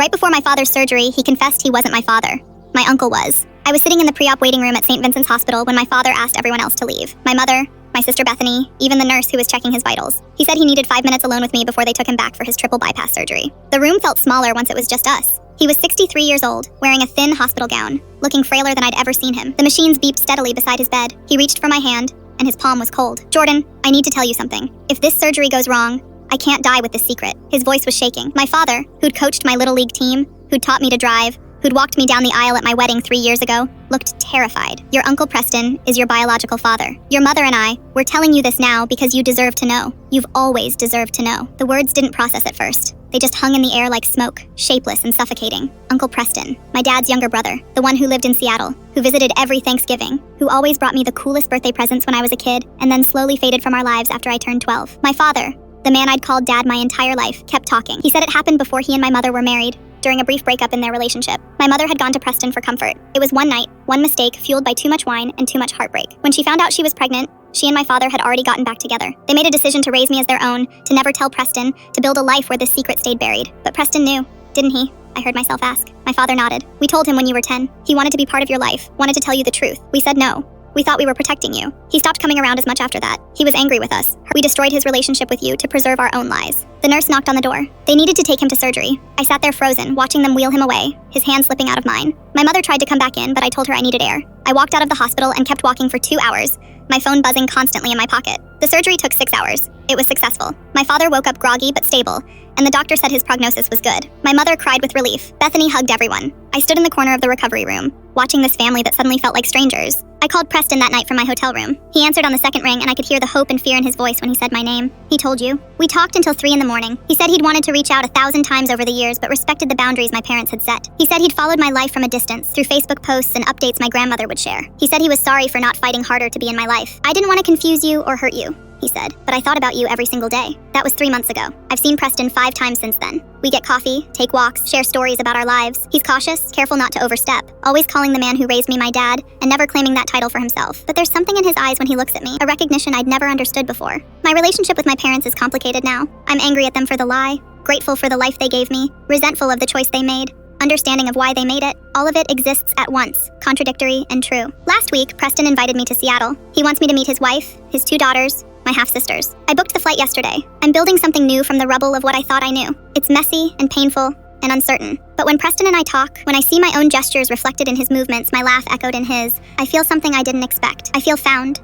Right before my father's surgery, he confessed he wasn't my father. My uncle was. I was sitting in the pre-op waiting room at St. Vincent's Hospital when my father asked everyone else to leave. My mother, my sister Bethany, even the nurse who was checking his vitals. He said he needed 5 minutes alone with me before they took him back for his triple bypass surgery. The room felt smaller once it was just us. He was 63 years old, wearing a thin hospital gown, looking frailer than I'd ever seen him. The machines beeped steadily beside his bed. He reached for my hand, and his palm was cold. "Jordan, I need to tell you something. If this surgery goes wrong, I can't die with this secret." His voice was shaking. My father, who'd coached my little league team, who'd taught me to drive, who'd walked me down the aisle at my wedding 3 years ago, looked terrified. "Your Uncle Preston is your biological father. Your mother and I, we're telling you this now because you deserve to know. You've always deserved to know." The words didn't process at first. They just hung in the air like smoke, shapeless and suffocating. Uncle Preston, my dad's younger brother, the one who lived in Seattle, who visited every Thanksgiving, who always brought me the coolest birthday presents when I was a kid, and then slowly faded from our lives after I turned 12. My father, the man I'd called Dad my entire life, kept talking. He said it happened before he and my mother were married, during a brief breakup in their relationship. My mother had gone to Preston for comfort. It was one night, one mistake fueled by too much wine and too much heartbreak. When she found out she was pregnant, she and my father had already gotten back together. They made a decision to raise me as their own, to never tell Preston, to build a life where this secret stayed buried. But Preston knew, didn't he? I heard myself ask. My father nodded. "We told him when you were 10. He wanted to be part of your life, wanted to tell you the truth. We said no. We thought we were protecting you. He stopped coming around as much after that. He was angry with us. We destroyed his relationship with you to preserve our own lies." The nurse knocked on the door. They needed to take him to surgery. I sat there frozen, watching them wheel him away, his hand slipping out of mine. My mother tried to come back in, but I told her I needed air. I walked out of the hospital and kept walking for 2 hours, my phone buzzing constantly in my pocket. The surgery took 6 hours. It was successful. My father woke up groggy but stable, and the doctor said his prognosis was good. My mother cried with relief. Bethany hugged everyone. I stood in the corner of the recovery room, watching this family that suddenly felt like strangers. I called Preston that night from my hotel room. He answered on the second ring, and I could hear the hope and fear in his voice when he said my name. "He told you?" We talked until 3 in the morning. He said he'd wanted to reach out 1,000 times over the years, but respected the boundaries my parents had set. He said he'd followed my life from a distance, through Facebook posts and updates my grandmother would share. He said he was sorry for not fighting harder to be in my life. "I didn't want to confuse you or hurt you," he said, "but I thought about you every single day." That was 3 months ago. I've seen Preston 5 times since then. We get coffee, take walks, share stories about our lives. He's cautious, careful not to overstep, always calling the man who raised me my dad, and never claiming that title for himself. But there's something in his eyes when he looks at me, a recognition I'd never understood before. My relationship with my parents is complicated now. I'm angry at them for the lie, grateful for the life they gave me, resentful of the choice they made, understanding of why they made it. All of it exists at once, contradictory and true. Last week, Preston invited me to Seattle. He wants me to meet his wife, his 2 daughters, my half-sisters. I booked the flight yesterday. I'm building something new from the rubble of what I thought I knew. It's messy and painful and uncertain. But when Preston and I talk, when I see my own gestures reflected in his movements, my laugh echoed in his, I feel something I didn't expect. I feel found.